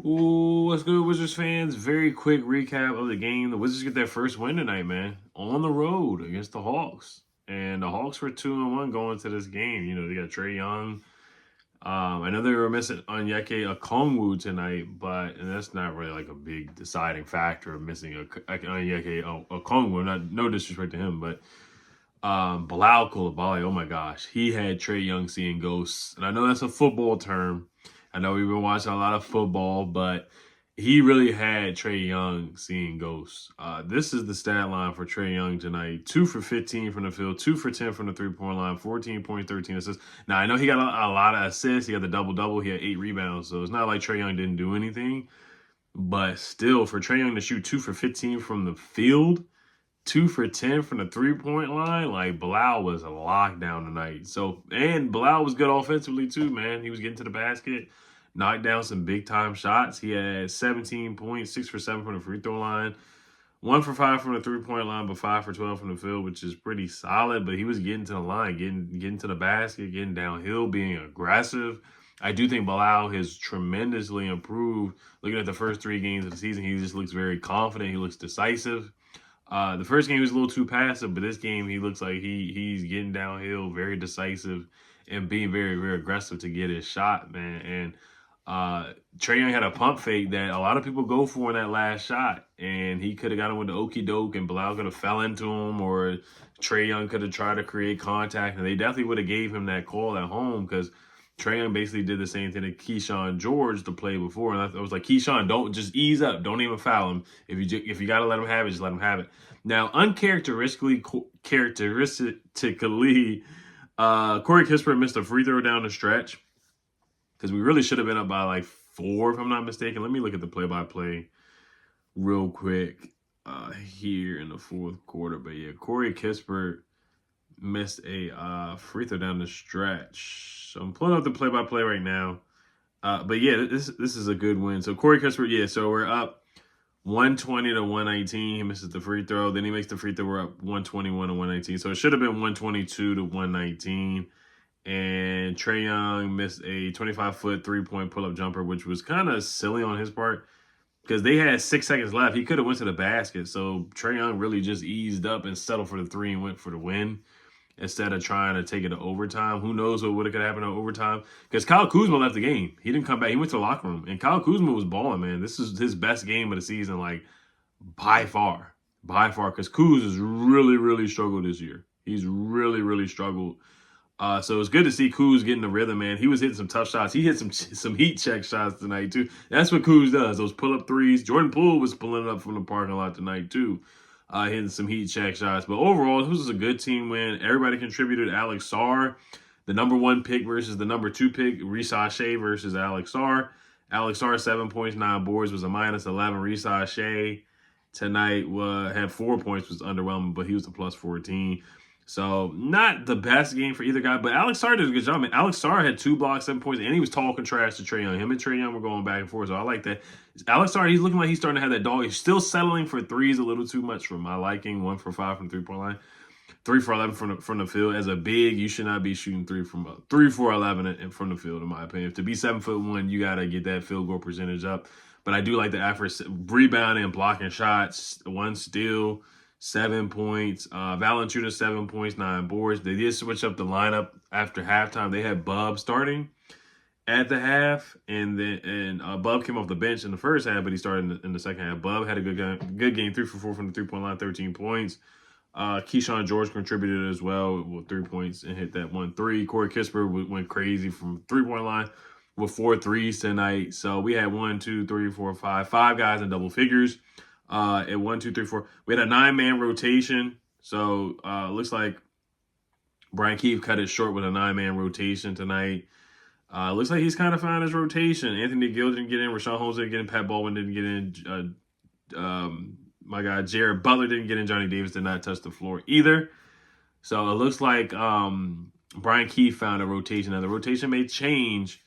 Ooh, what's good, Wizards fans? Very quick recap of the game. The Wizards get their first win tonight, man, on the road against the Hawks. And the Hawks were 2-1 going into this game. You know, they got Trae Young. I know they were missing Onyeka Okongwu tonight, but and that's not really like a big deciding factor of missing Onyeka Okongwu. No disrespect to him, but Bilal Coulibaly, oh my gosh, he had Trae Young seeing ghosts. And I know that's a football term. I know we've been watching a lot of football, but he really had Trae Young seeing ghosts. This is the stat line for Trae Young tonight. 2 for 15 from the field, 2 for 10 from the three-point line, 14.13 assists. Now, I know he got a lot of assists. He got the double-double. He had 8 rebounds. So it's not like Trae Young didn't do anything. But still, for Trae Young to shoot 2 for 15 from the field, 2 for 10 from the three-point line, like Bilal was a lockdown tonight. So, and Bilal was good offensively too, man. He was getting to the basket, knocked down some big-time shots. He had 17 points, 6 for 7 from the free throw line, 1 for 5 from the three-point line, but 5 for 12 from the field, which is pretty solid. But he was getting to the line, getting to the basket, getting downhill, being aggressive. I do think Bilal has tremendously improved. Looking at the first 3 games of the season, he just looks very confident. He looks decisive. The first game he was a little too passive, but this game he looks like he's getting downhill, very decisive, and being very, very aggressive to get his shot, man. And Trae Young had a pump fake that a lot of people go for in that last shot, and he could have got him with the okey doke, and Bilal could have fell into him, or Trae Young could have tried to create contact, and they definitely would have gave him that call at home because Trae Young basically did the same thing to Keyshawn George the play before, and I was like, Keyshawn, don't just ease up, don't even foul him. If you got to let him have it, just let him have it. Now, uncharacteristically, Corey Kispert missed a free throw down the stretch because we really should have been up by like 4, if I'm not mistaken. Let me look at the play-by-play real quick here in the fourth quarter. But yeah, Corey Kispert missed a free throw down the stretch. So I'm pulling up the play-by-play right now. But yeah, this is a good win. So Corey Kispert, yeah, so we're up 120 to 119. He misses the free throw. Then he makes the free throw. We're up 121 to 119. So it should have been 122 to 119. And Trae Young missed a 25-foot three-point pull-up jumper, which was kind of silly on his part because they had 6 seconds left. He could have went to the basket. So Trae Young really just eased up and settled for the 3 and went for the win instead of trying to take it to overtime. Who knows what would have happened to overtime? Because Kyle Kuzma left the game. He didn't come back. He went to the locker room. And Kyle Kuzma was balling, man. This is his best game of the season, like, by far. By far. Because Kuz has really, really struggled this year. He's really, really struggled. So it's good to see Kuz getting the rhythm, man. He was hitting some tough shots. He hit some heat check shots tonight, too. That's what Kuz does, those pull-up threes. Jordan Poole was pulling it up from the parking lot tonight, too. Hitting some heat check shots. But overall, this was a good team win. Everybody contributed. Alex Sarr, the number 1 pick versus the number 2 pick. Risa Shea versus Alex Sarr. Alex Sarr, 7 points, 9 boards, was a -11. Risa Shea tonight had 4 points, was underwhelming, but he was a +14. So not the best game for either guy, but Alex Sarr did a good job. I mean, Alex Sarr had 2 blocks, 7 points, and he was talking trash to Trae Young. Him and Trae Young were going back and forth, so I like that. Alex Sarr, he's looking like he's starting to have that dog. He's still settling for threes a little too much for my liking. 1 for 5 from the three-point line, 3 for 11 from the field. As a big, you should not be shooting 3 for 11 from the field, in my opinion. To be 7'1", you got to get that field goal percentage up. But I do like the effort, rebounding, blocking shots, 1 steal. 7 points. Valanciunas, 7 points, 9 boards. They did switch up the lineup after halftime. They had Bub starting at the half, and Bub came off the bench in the first half, but he started in the second half. Bub had a good game, 3 for 4 from the three-point line, 13 points. Keyshawn George contributed as well with 3 points and hit that 1-3. Corey Kispert went crazy from three-point line with 4 threes tonight. So we had 1, 2, 3, 4, 5 guys in double figures. At 1, 2, 3, 4, we had a 9-man rotation. So looks like Brian Keefe cut it short with a 9-man rotation tonight. Looks like he's kind of found his rotation. Anthony Gill didn't get in. Rashawn Holmes didn't get in. Pat Baldwin didn't get in. My guy Jared Butler didn't get in. Johnny Davis did not touch the floor either. So it looks like Brian Keefe found a rotation. Now the rotation may change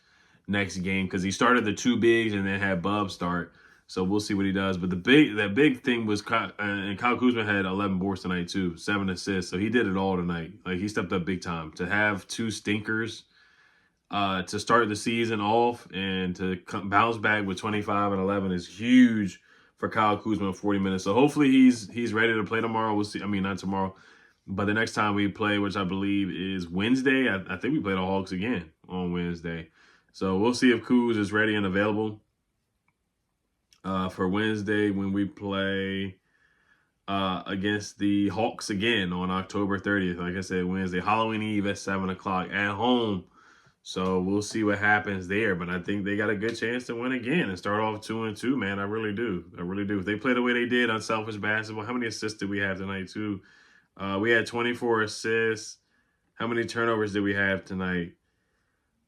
next game because he started the 2 bigs and then had Bub start. So we'll see what he does. But that big thing was, and Kyle Kuzma had 11 boards tonight too, 7 assists. So he did it all tonight. Like, he stepped up big time. To have 2 stinkers to start the season off, and to bounce back with 25 and 11 is huge for Kyle Kuzma in 40 minutes. So hopefully he's ready to play tomorrow. We'll see. I mean, not tomorrow, but the next time we play, which I believe is Wednesday. I think we play the Hawks again on Wednesday. So we'll see if Kuz is ready and available for Wednesday when we play against the Hawks again on October 30th. Like I said, Wednesday, Halloween Eve at 7 o'clock at home. So we'll see what happens there. But I think they got a good chance to win again and start off 2-2, man. I really do. I really do. If they play the way they did on Selfish Basketball, how many assists did we have tonight, too? We had 24 assists. How many turnovers did we have tonight?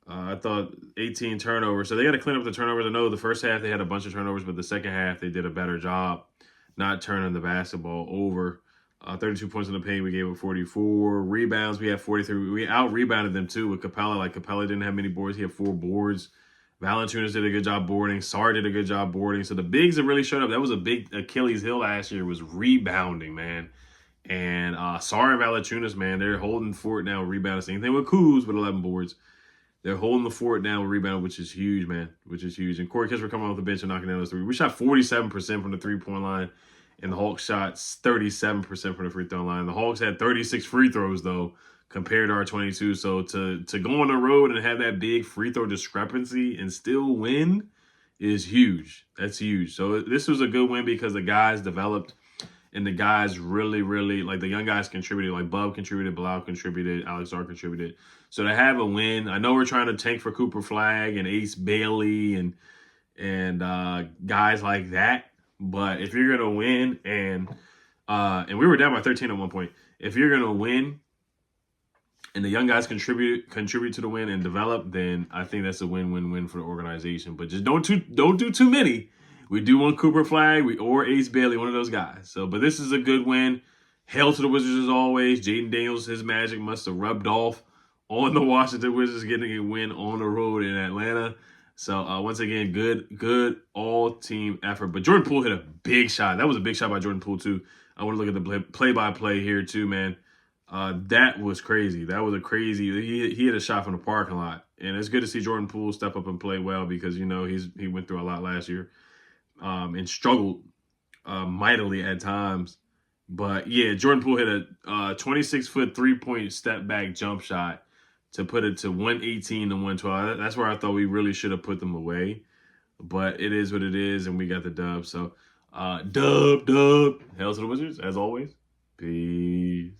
I thought 18 turnovers. So they got to clean up the turnovers. I know the first half they had a bunch of turnovers, but the second half they did a better job not turning the basketball over. 32 points in the paint. We gave up 44. Rebounds, we had 43. We out-rebounded them, too, with Capella. Like, Capella didn't have many boards. He had 4 boards. Valanciunas did a good job boarding. Sarr did a good job boarding. So the bigs that really showed up, that was a big Achilles heel last year, was rebounding, man. And Sarr and Valanciunas, man, they're holding fort now with rebounding. Same thing with Kuz with 11 boards. They're holding the fort down with rebound, which is huge, man, which is huge. And Corey Kispert coming off the bench and knocking down those three. We shot 47% from the three-point line, and the Hawks shot 37% from the free throw line. The Hawks had 36 free throws, though, compared to our 22. So to go on the road and have that big free throw discrepancy and still win is huge. That's huge. So this was a good win because the guys developed, and the guys really, really, like the young guys contributed. Like Bub contributed, Bilal contributed, Alex R contributed. So to have a win, I know we're trying to tank for Cooper Flagg and Ace Bailey and guys like that. But if you're gonna win, and we were down by 13 at one point. If you're gonna win, and the young guys contribute to the win and develop, then I think that's a win-win-win for the organization. But just don't do too many. We do want Cooper Flagg or Ace Bailey, one of those guys. So, but this is a good win. Hail to the Wizards as always. Jaden Daniels, his magic must have rubbed off on the Washington Wizards getting a win on the road in Atlanta. So, once again, good all-team effort. But Jordan Poole hit a big shot. That was a big shot by Jordan Poole, too. I want to look at the play-by-play here, too, man. That was crazy. That was a crazy. He hit a shot from the parking lot. And it's good to see Jordan Poole step up and play well because, you know, he went through a lot last year. And struggled mightily at times. But, yeah, Jordan Poole hit a 26-foot three-point step-back jump shot to put it to 118 to 112. That's where I thought we really should have put them away. But it is what it is, and we got the dub. So, dub. Hail to the Wizards, as always. Peace.